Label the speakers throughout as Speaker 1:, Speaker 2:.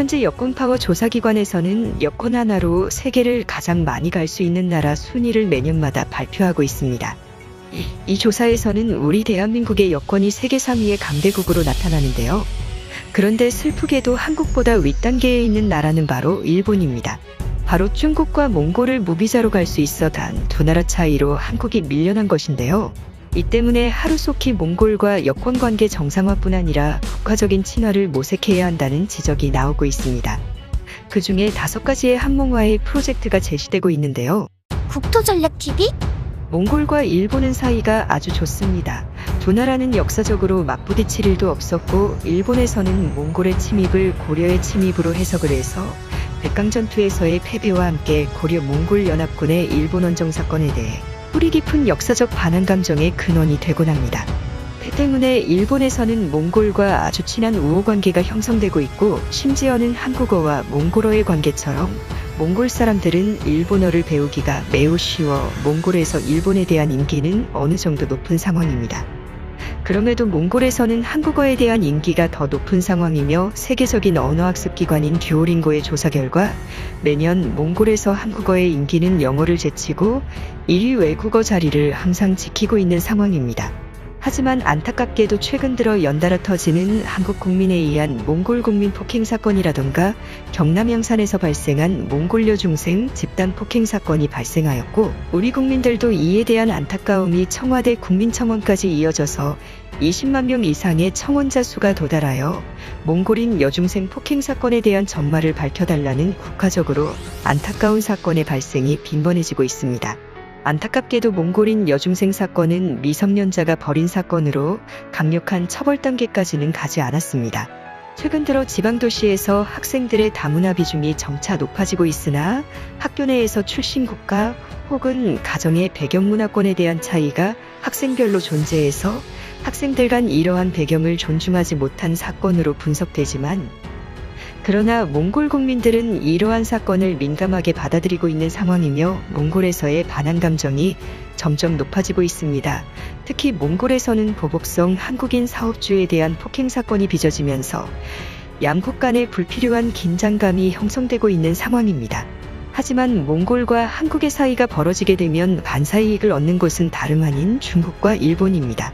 Speaker 1: 현재 여권 파워 조사기관에서는 여권 하나로 세계를 가장 많이 갈 수 있는 나라 순위를 매년마다 발표하고 있습니다. 이 조사에서는 우리 대한민국의 여권이 세계 상위의 강대국으로 나타나는데요. 그런데 슬프게도 한국보다 윗단계에 있는 나라는 바로 일본입니다. 바로 중국과 몽골을 무비자로 갈 수 있어 단 두 나라 차이로 한국이 밀려난 것인데요. 이 때문에 하루속히 몽골과 여권 관계 정상화뿐 아니라 국가적인 친화를 모색해야 한다는 지적이 나오고 있습니다. 그 중에 5가지의 항목화의 프로젝트가 제시되고 있는데요.
Speaker 2: 국토전략TV?
Speaker 1: 몽골과 일본은 사이가 아주 좋습니다. 두 나라는 역사적으로 맞부딪힐 일도 없었고 일본에서는 몽골의 침입을 고려의 침입으로 해석을 해서 백강전투에서의 패배와 함께 고려-몽골 연합군의 일본 원정 사건에 대해 뿌리 깊은 역사적 반한 감정의 근원이 되곤 합니다. 때문에 일본에서는 몽골과 아주 친한 우호 관계가 형성되고 있고 심지어는 한국어와 몽골어의 관계처럼 몽골 사람들은 일본어를 배우기가 매우 쉬워 몽골에서 일본에 대한 인기는 어느 정도 높은 상황입니다. 그럼에도 몽골에서는 한국어에 대한 인기가 더 높은 상황이며 세계적인 언어학습기관인 듀오링고의 조사 결과 매년 몽골에서 한국어의 인기는 영어를 제치고 1위 외국어 자리를 항상 지키고 있는 상황입니다. 하지만 안타깝게도 최근 들어 연달아 터지는 한국 국민에 의한 몽골 국민 폭행 사건이라던가 경남 양산에서 발생한 몽골 여중생 집단 폭행 사건이 발생하였고 우리 국민들도 이에 대한 안타까움이 청와대 국민청원까지 이어져서 20만 명 이상의 청원자 수가 도달하여 몽골인 여중생 폭행 사건에 대한 전말을 밝혀달라는 국가적으로 안타까운 사건의 발생이 빈번해지고 있습니다. 안타깝게도 몽골인 여중생 사건은 미성년자가 벌인 사건으로 강력한 처벌 단계까지는 가지 않았습니다. 최근 들어 지방도시에서 학생들의 다문화 비중이 점차 높아지고 있으나 학교 내에서 출신 국가 혹은 가정의 배경 문화권에 대한 차이가 학생별로 존재해서 학생들 간 이러한 배경을 존중하지 못한 사건으로 분석되지만 그러나 몽골 국민들은 이러한 사건을 민감하게 받아들이고 있는 상황이며 몽골에서의 반한 감정이 점점 높아지고 있습니다. 특히 몽골에서는 보복성 한국인 사업주에 대한 폭행 사건이 빚어지면서 양국 간의 불필요한 긴장감이 형성되고 있는 상황입니다. 하지만 몽골과 한국의 사이가 벌어지게 되면 반사이익을 얻는 곳은 다름 아닌 중국과 일본입니다.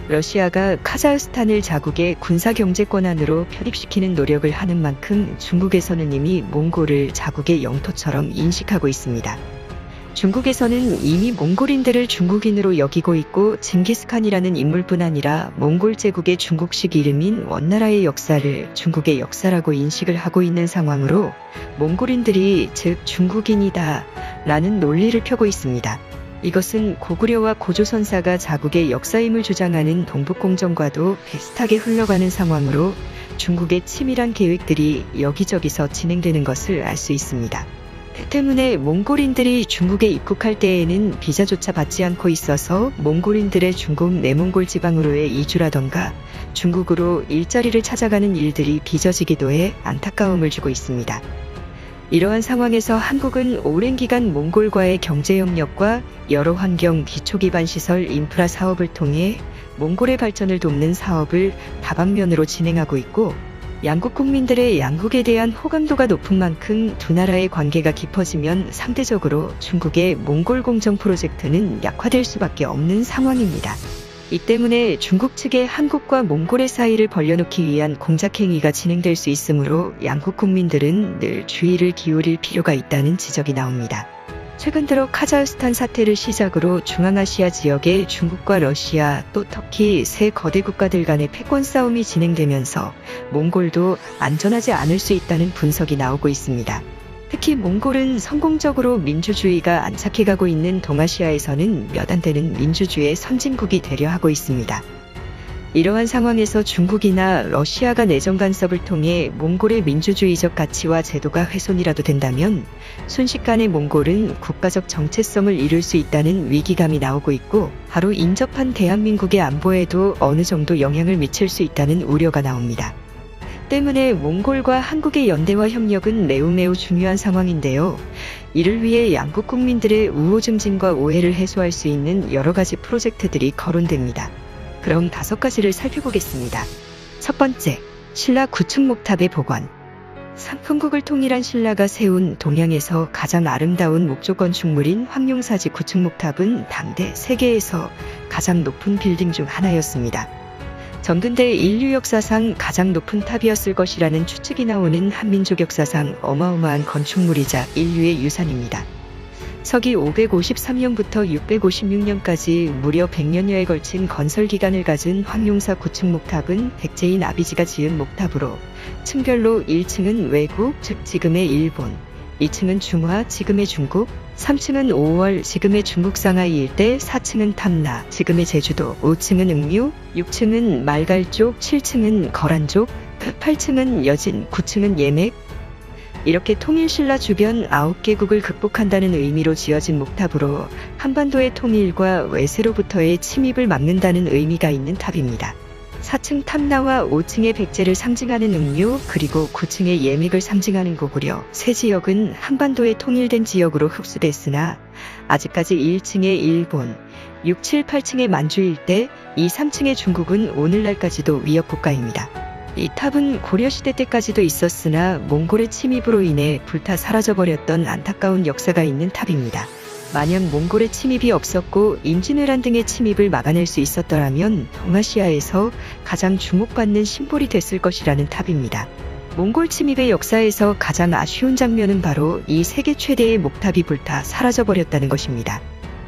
Speaker 1: 러시아가 카자흐스탄을 자국의 군사경제권 안으로 편입시키는 노력을 하는 만큼 중국에서는 이미 몽골을 자국의 영토처럼 인식하고 있습니다. 중국에서는 이미 몽골인들을 중국인으로 여기고 있고 징기스칸이라는 인물뿐 아니라 몽골 제국의 중국식 이름인 원나라의 역사를 중국의 역사라고 인식을 하고 있는 상황으로 몽골인들이 즉 중국인이다 라는 논리를 펴고 있습니다. 이것은 고구려와 고조선사가 자국의 역사임을 주장하는 동북공정과도 비슷하게 흘러가는 상황으로 중국의 치밀한 계획들이 여기저기서 진행되는 것을 알 수 있습니다. 때문에 몽골인들이 중국에 입국할 때에는 비자조차 받지 않고 있어서 몽골인들의 중국 내몽골 지방으로의 이주라던가 중국으로 일자리를 찾아가는 일들이 빚어지기도 해 안타까움을 주고 있습니다. 이러한 상황에서 한국은 오랜 기간 몽골과의 경제협력과 여러 환경 기초기반 시설 인프라 사업을 통해 몽골의 발전을 돕는 사업을 다방면으로 진행하고 있고 양국 국민들의 양국에 대한 호감도가 높은 만큼 두 나라의 관계가 깊어지면 상대적으로 중국의 몽골 공정 프로젝트는 약화될 수밖에 없는 상황입니다. 이 때문에 중국 측의 한국과 몽골의 사이를 벌려놓기 위한 공작행위가 진행될 수 있으므로 양국 국민들은 늘 주의를 기울일 필요가 있다는 지적이 나옵니다. 최근 들어 카자흐스탄 사태를 시작으로 중앙아시아 지역에 중국과 러시아 또 터키 세 거대 국가들 간의 패권 싸움이 진행되면서 몽골도 안전하지 않을 수 있다는 분석이 나오고 있습니다. 특히 몽골은 성공적으로 민주주의가 안착해가고 있는 동아시아에서는 몇 안 되는 민주주의의 선진국이 되려 하고 있습니다. 이러한 상황에서 중국이나 러시아가 내정 간섭을 통해 몽골의 민주주의적 가치와 제도가 훼손이라도 된다면 순식간에 몽골은 국가적 정체성을 잃을 수 있다는 위기감이 나오고 있고 바로 인접한 대한민국의 안보에도 어느 정도 영향을 미칠 수 있다는 우려가 나옵니다. 때문에 몽골과 한국의 연대와 협력은 매우 중요한 상황인데요. 이를 위해 양국 국민들의 우호 증진과 오해를 해소할 수 있는 여러 가지 프로젝트들이 거론됩니다. 그럼 5가지를 살펴보겠습니다. 첫 번째, 신라 9층 목탑의 복원. 삼풍국을 통일한 신라가 세운 동양에서 가장 아름다운 목조 건축물인 황룡사지 구층목탑은 당대 세계에서 가장 높은 빌딩 중 하나였습니다. 전근대 인류 역사상 가장 높은 탑이었을 것이라는 추측이 나오는 한민족 역사상 어마어마한 건축물이자 인류의 유산입니다. 서기 553년부터 656년까지 무려 100년여에 걸친 건설 기간을 가진 황룡사 구층목탑은 백제인 아비지가 지은 목탑으로 층별로 1층은 외국, 즉 지금의 일본, 2층은 중화, 지금의 중국, 3층은 5월, 지금의 중국 상하이 일대, 4층은 탐나, 지금의 제주도, 5층은 응류, 6층은 말갈족, 7층은 거란족, 8층은 여진, 9층은 예맥. 이렇게 통일신라 주변 9개국을 극복한다는 의미로 지어진 목탑으로 한반도의 통일과 외세로부터의 침입을 막는다는 의미가 있는 탑입니다. 4층 탐나와 5층의 백제를 상징하는 응류, 그리고 9층의 예맥을 상징하는 고구려 세 지역은 한반도의 통일된 지역으로 흡수됐으나 아직까지 1층의 일본, 6, 7, 8층의 만주 일대, 2, 3층의 중국은 오늘날까지도 위협 국가입니다. 이 탑은 고려시대 때까지도 있었으나 몽골의 침입으로 인해 불타 사라져버렸던 안타까운 역사가 있는 탑입니다. 만약 몽골의 침입이 없었고 임진왜란 등의 침입을 막아낼 수 있었더라면 동아시아에서 가장 주목받는 심볼이 됐을 것이라는 탑입니다. 몽골 침입의 역사에서 가장 아쉬운 장면은 바로 이 세계 최대의 목탑이 불타 사라져버렸다는 것입니다.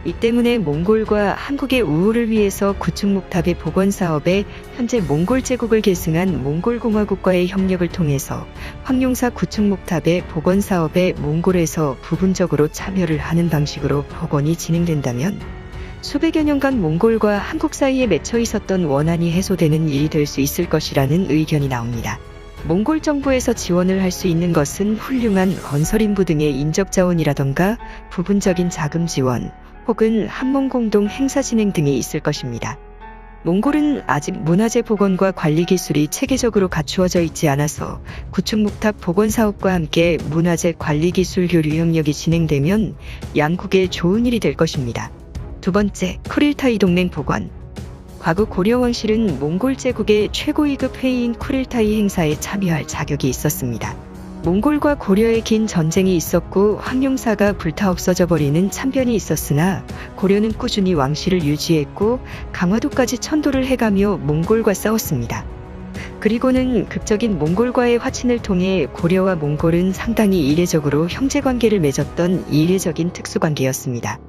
Speaker 1: 이 때문에 몽골과 한국의 우호를 위해서 구층목탑의 복원 사업에 현재 몽골 제국을 계승한 몽골공화국과의 협력을 통해서 황룡사 구층목탑의 복원 사업에 몽골에서 부분적으로 참여를 하는 방식으로 복원이 진행된다면 수백여 년간 몽골과 한국 사이에 맺혀 있었던 원한이 해소되는 일이 될 수 있을 것이라는 의견이 나옵니다. 몽골 정부에서 지원을 할 수 있는 것은 훌륭한 건설인부 등의 인적 자원이라던가 부분적인 자금 지원, 혹은 한몽 공동 행사 진행 등이 있을 것입니다. 몽골은 아직 문화재 복원과 관리 기술이 체계적으로 갖추어져 있지 않아서 구층목탑 복원 사업과 함께 문화재 관리 기술 교류 협력이 진행되면 양국에 좋은 일이 될 것입니다. 두 번째, 쿠릴타이 동맹 복원. 과거 고려 왕실은 몽골 제국의 최고위급 회의인 쿠릴타이 행사에 참여할 자격이 있었습니다. 몽골과 고려의 긴 전쟁이 있었고 황룡사가 불타 없어져 버리는 참변이 있었으나 고려는 꾸준히 왕실을 유지했고 강화도까지 천도를 해가며 몽골과 싸웠습니다. 그리고는 극적인 몽골과의 화친을 통해 고려와 몽골은 상당히 이례적으로 형제관계를 맺었던 이례적인 특수관계였습니다.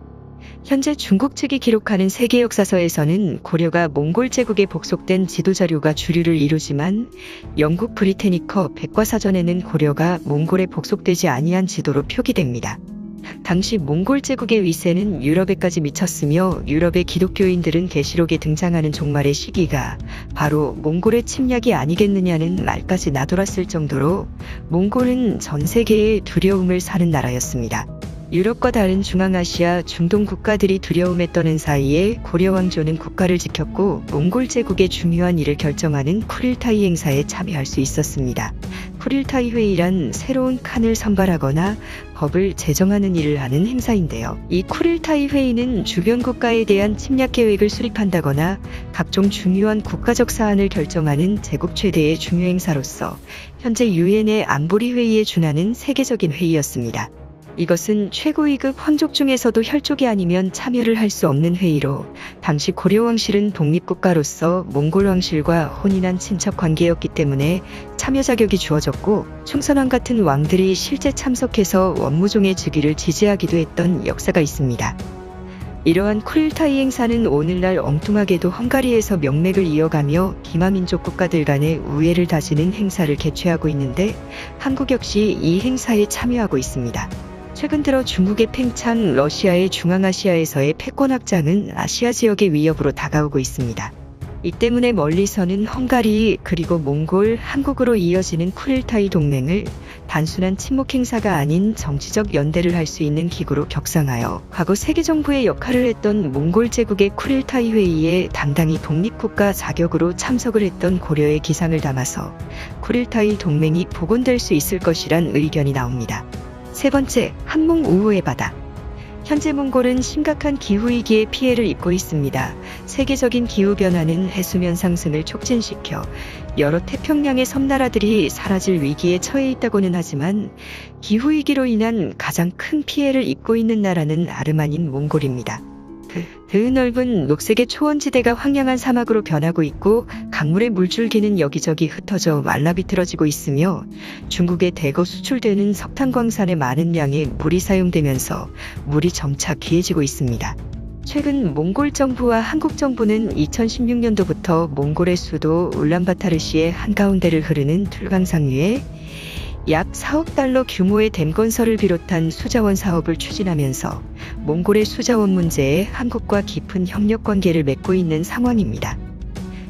Speaker 1: 현재 중국 측이 기록하는 세계 역사서에서는 고려가 몽골 제국에 복속된 지도자료가 주류를 이루지만 영국 브리테니커 백과사전에는 고려가 몽골에 복속되지 아니한 지도로 표기됩니다. 당시 몽골 제국의 위세는 유럽에까지 미쳤으며 유럽의 기독교인들은 계시록에 등장하는 종말의 시기가 바로 몽골의 침략이 아니겠느냐는 말까지 나돌았을 정도로 몽골은 전 세계에 두려움을 사는 나라였습니다. 유럽과 다른 중앙아시아, 중동 국가들이 두려움에 떠는 사이에 고려 왕조는 국가를 지켰고 몽골 제국의 중요한 일을 결정하는 쿠릴타이 행사에 참여할 수 있었습니다. 쿠릴타이 회의란 새로운 칸을 선발하거나 법을 제정하는 일을 하는 행사인데요. 이 쿠릴타이 회의는 주변 국가에 대한 침략 계획을 수립한다거나 각종 중요한 국가적 사안을 결정하는 제국 최대의 중요 행사로서 현재 유엔의 안보리 회의에 준하는 세계적인 회의였습니다. 이것은 최고위급 황족 중에서도 혈족이 아니면 참여를 할 수 없는 회의로 당시 고려 왕실은 독립국가로서 몽골 왕실과 혼인한 친척 관계였기 때문에 참여 자격이 주어졌고 충선왕 같은 왕들이 실제 참석해서 원무종의 즉위를 지지하기도 했던 역사가 있습니다. 이러한 쿠릴타이 행사는 오늘날 엉뚱하게도 헝가리에서 명맥을 이어가며 기마민족 국가들 간의 우애를 다지는 행사를 개최하고 있는데 한국 역시 이 행사에 참여하고 있습니다. 최근 들어 중국의 팽창, 러시아의 중앙아시아에서의 패권 확장은 아시아 지역의 위협으로 다가오고 있습니다. 이 때문에 멀리서는 헝가리 그리고 몽골, 한국으로 이어지는 쿠릴타이 동맹을 단순한 친목 행사가 아닌 정치적 연대를 할 수 있는 기구로 격상하여 과거 세계 정부의 역할을 했던 몽골 제국의 쿠릴타이 회의에 당당히 독립국가 자격으로 참석을 했던 고려의 기상을 담아서 쿠릴타이 동맹이 복원될 수 있을 것이란 의견이 나옵니다. 세 번째, 한몽 우호의 바다. 현재 몽골은 심각한 기후위기의 피해를 입고 있습니다. 세계적인 기후변화는 해수면 상승을 촉진시켜 여러 태평양의 섬나라들이 사라질 위기에 처해 있다고는 하지만 기후위기로 인한 가장 큰 피해를 입고 있는 나라는 다름 아닌 몽골입니다. 그 넓은 녹색의 초원지대가 황량한 사막으로 변하고 있고 강물의 물줄기는 여기저기 흩어져 말라비틀어지고 있으며 중국에 대거 수출되는 석탄 광산에 많은 양의 물이 사용되면서 물이 점차 귀해지고 있습니다. 최근 몽골 정부와 한국 정부는 2016년도부터 몽골의 수도 울란바타르시의 한가운데를 흐르는 툴강상 위에 약 4억 달러 규모의 댐 건설을 비롯한 수자원 사업을 추진하면서 몽골의 수자원 문제에 한국과 깊은 협력 관계를 맺고 있는 상황입니다.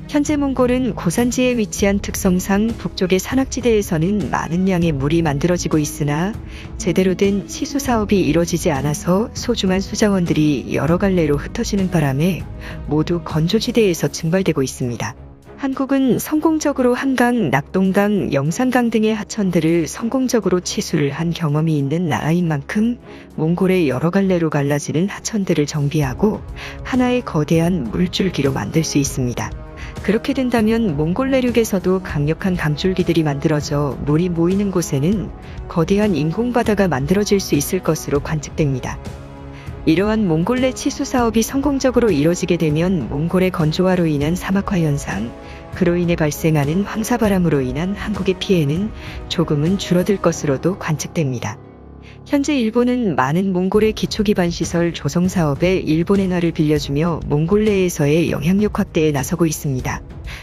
Speaker 1: 현재 몽골은 고산지에 위치한 특성상 북쪽의 산악지대에서는 많은 양의 물이 만들어지고 있으나 제대로 된 치수 사업이 이뤄지지 않아서 소중한 수자원들이 여러 갈래로 흩어지는 바람에 모두 건조지대에서 증발되고 있습니다. 한국은 성공적으로 한강, 낙동강, 영산강 등의 하천들을 성공적으로 치수를 한 경험이 있는 나라인 만큼 몽골의 여러 갈래로 갈라지는 하천들을 정비하고 하나의 거대한 물줄기로 만들 수 있습니다. 그렇게 된다면 몽골 내륙에서도 강력한 강줄기들이 만들어져 물이 모이는 곳에는 거대한 인공바다가 만들어질 수 있을 것으로 관측됩니다. 이러한 몽골 내 치수 사업이 성공적으로 이뤄지게 되면 몽골의 건조화로 인한 사막화 현상, 그로 인해 발생하는 황사바람으로 인한 한국의 피해는 조금은 줄어들 것으로도 관측됩니다. 현재 일본은 많은 몽골의 기초기반 시설 조성 사업에 일본 엔화를 빌려주며 몽골 내에서의 영향력 확대에 나서고 있습니다.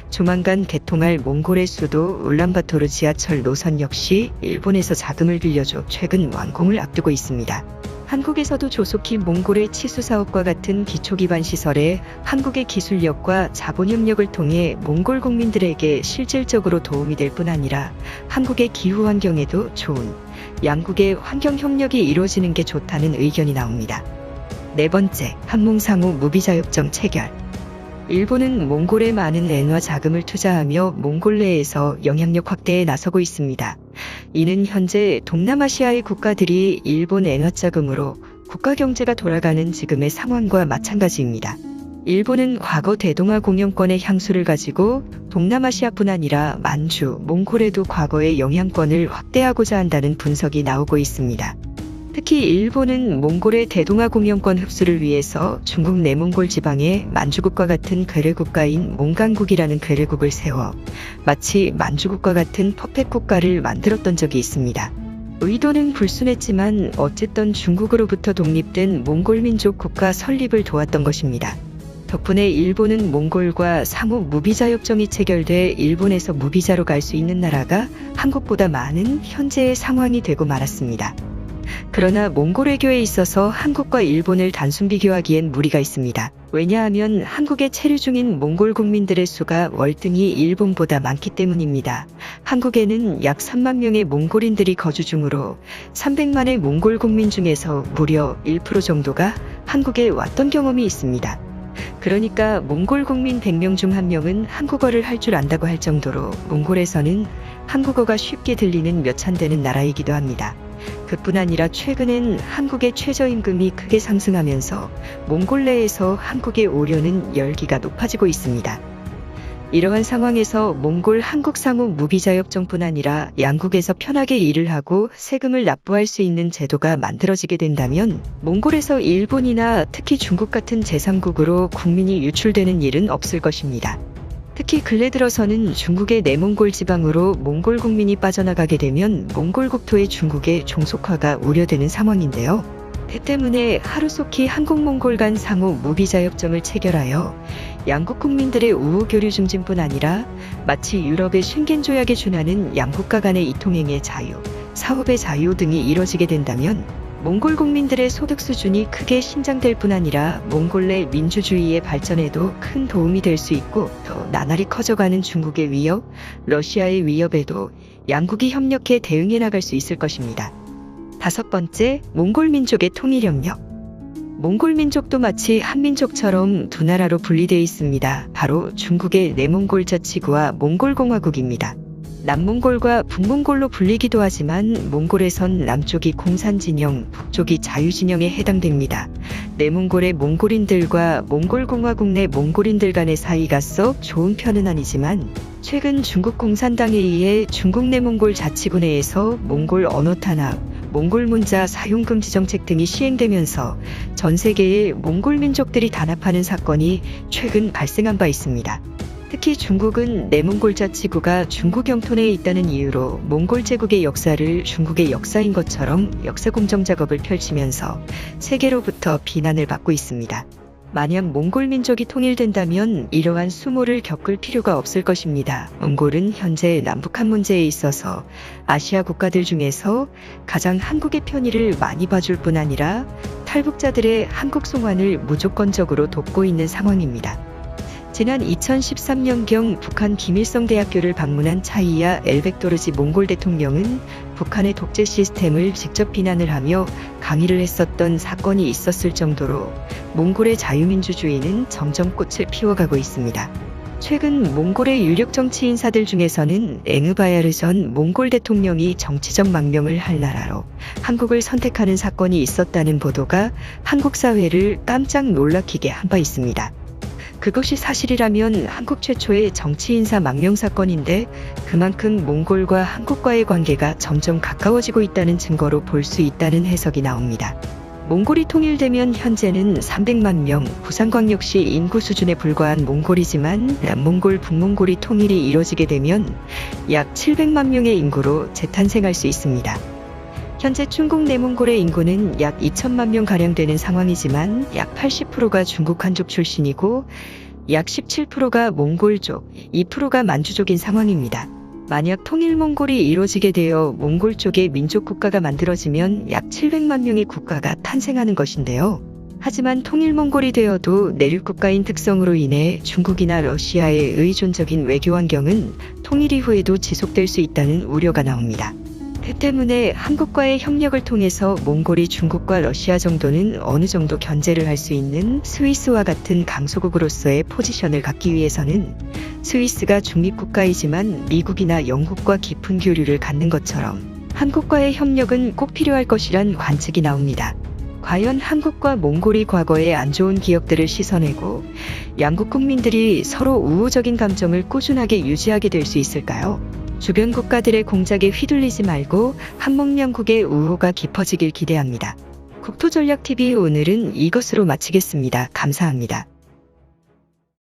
Speaker 1: 조만간 개통할 몽골의 수도 울란바토르 지하철 노선 역시 일본에서 자금을 빌려줘 최근 완공을 앞두고 있습니다. 한국에서도 조속히 몽골의 치수 사업과 같은 기초기반 시설에 한국의 기술력과 자본협력을 통해 몽골 국민들에게 실질적으로 도움이 될 뿐 아니라 한국의 기후 환경에도 좋은 양국의 환경 협력이 이루어지는 게 좋다는 의견이 나옵니다. 네 번째, 한몽상호 무비자협정 체결. 일본은 몽골에 많은 엔화 자금을 투자하며 몽골 내에서 영향력 확대에 나서고 있습니다. 이는 현재 동남아시아의 국가들이 일본 엔화 자금으로 국가 경제가 돌아가는 지금의 상황과 마찬가지입니다. 일본은 과거 대동아 공영권의 향수를 가지고 동남아시아뿐 아니라 만주, 몽골에도 과거의 영향권을 확대하고자 한다는 분석이 나오고 있습니다. 특히 일본은 몽골의 대동아 공영권 흡수를 위해서 중국 내몽골 지방에 만주국과 같은 괴뢰국가인 몽간국이라는 괴뢰국을 세워 마치 만주국과 같은 퍼펙 국가를 만들었던 적이 있습니다. 의도는 불순했지만 어쨌든 중국으로부터 독립된 몽골 민족 국가 설립을 도왔던 것입니다. 덕분에 일본은 몽골과 상호 무비자 협정이 체결돼 일본에서 무비자로 갈 수 있는 나라가 한국보다 많은 현재의 상황이 되고 말았습니다. 그러나 몽골 외교에 있어서 한국과 일본을 단순 비교하기엔 무리가 있습니다. 왜냐하면 한국에 체류 중인 몽골 국민들의 수가 월등히 일본보다 많기 때문입니다. 한국에는 약 3만 명의 몽골인들이 거주 중으로 300만의 몽골 국민 중에서 무려 1% 정도가 한국에 왔던 경험이 있습니다. 그러니까 몽골 국민 100명 중 1명은 한국어를 할 줄 안다고 할 정도로 몽골에서는 한국어가 쉽게 들리는 몇 천 되는 나라이기도 합니다. 그뿐 아니라 최근엔 한국의 최저임금이 크게 상승하면서 몽골 내에서 한국에 오려는 열기가 높아지고 있습니다. 이러한 상황에서 몽골 한국 상호 무비자 협정뿐 아니라 양국에서 편하게 일을 하고 세금을 납부할 수 있는 제도가 만들어지게 된다면 몽골에서 일본이나 특히 중국 같은 제3국으로 국민이 유출되는 일은 없을 것입니다. 특히 근래 들어서는 중국의 내몽골 지방으로 몽골 국민이 빠져나가게 되면 몽골 국토의 중국의 종속화가 우려되는 상황인데요. 그 때문에 하루속히 한국-몽골 간 상호 무비자 협정을 체결하여 양국 국민들의 우호 교류 증진뿐 아니라 마치 유럽의 쉥겐 조약에 준하는 양국가 간의 이통행의 자유, 사업의 자유 등이 이뤄지게 된다면 몽골 국민들의 소득 수준이 크게 신장될 뿐 아니라 몽골 내 민주주의의 발전에도 큰 도움이 될 수 있고 더 나날이 커져가는 중국의 위협, 러시아의 위협에도 양국이 협력해 대응해 나갈 수 있을 것입니다. 다섯 번째, 몽골 민족의 통일협력. 몽골 민족도 마치 한민족처럼 두 나라로 분리되어 있습니다. 바로 중국의 내몽골 자치구와 몽골공화국입니다. 남몽골과 북몽골로 불리기도 하지만 몽골에선 남쪽이 공산진영, 북쪽이 자유진영에 해당됩니다. 내몽골의 몽골인들과 몽골공화국 내 몽골인들 간의 사이가 썩 좋은 편은 아니지만 최근 중국 공산당에 의해 중국 내몽골 자치구내에서 몽골 언어 탄압, 몽골 문자 사용 금지 정책 등이 시행되면서 전 세계의 몽골 민족들이 단합하는 사건이 최근 발생한 바 있습니다. 특히 중국은 내몽골 자치구가 중국 영토내에 있다는 이유로 몽골 제국의 역사를 중국의 역사인 것처럼 역사 공정 작업을 펼치면서 세계로부터 비난을 받고 있습니다. 만약 몽골 민족이 통일된다면 이러한 수모를 겪을 필요가 없을 것입니다. 몽골은 현재 남북한 문제에 있어서 아시아 국가들 중에서 가장 한국의 편의를 많이 봐줄 뿐 아니라 탈북자들의 한국 송환을 무조건적으로 돕고 있는 상황입니다. 지난 2013년경 북한 김일성 대학교를 방문한 차이야 엘벡도르지 몽골 대통령은 북한의 독재 시스템을 직접 비난을 하며 강의를 했었던 사건이 있었을 정도로 몽골의 자유민주주의는 점점 꽃을 피워가고 있습니다. 최근 몽골의 유력 정치 인사들 중에서는 엥으바야르 전 몽골 대통령이 정치적 망명을 할 나라로 한국을 선택하는 사건이 있었다는 보도가 한국 사회를 깜짝 놀라키게 한 바 있습니다. 그것이 사실이라면 한국 최초의 정치인사 망명 사건인데 그만큼 몽골과 한국과의 관계가 점점 가까워지고 있다는 증거로 볼 수 있다는 해석이 나옵니다. 몽골이 통일되면 현재는 300만 명, 부산광역시 인구 수준에 불과한 몽골이지만 남몽골, 북몽골이 통일이 이뤄지게 되면 약 700만 명의 인구로 재탄생할 수 있습니다. 현재 중국 내몽골의 인구는 약 2천만 명가량 되는 상황이지만 약 80%가 중국 한족 출신이고 약 17%가 몽골족, 2%가 만주족인 상황입니다. 만약 통일 몽골이 이루어지게 되어 몽골 쪽의 민족 국가가 만들어지면 약 700만 명의 국가가 탄생하는 것인데요. 하지만 통일 몽골이 되어도 내륙 국가인 특성으로 인해 중국이나 러시아의 의존적인 외교 환경은 통일 이후에도 지속될 수 있다는 우려가 나옵니다. 그 때문에 한국과의 협력을 통해서 몽골이 중국과 러시아 정도는 어느 정도 견제를 할 수 있는 스위스와 같은 강소국으로서의 포지션을 갖기 위해서는 스위스가 중립국가이지만 미국이나 영국과 깊은 교류를 갖는 것처럼 한국과의 협력은 꼭 필요할 것이란 관측이 나옵니다. 과연 한국과 몽골이 과거의 안 좋은 기억들을 씻어내고 양국 국민들이 서로 우호적인 감정을 꾸준하게 유지하게 될 수 있을까요? 주변 국가들의 공작에 휘둘리지 말고 한몽양국의 우호가 깊어지길 기대합니다. 국토전략TV 오늘은 이것으로 마치겠습니다. 감사합니다.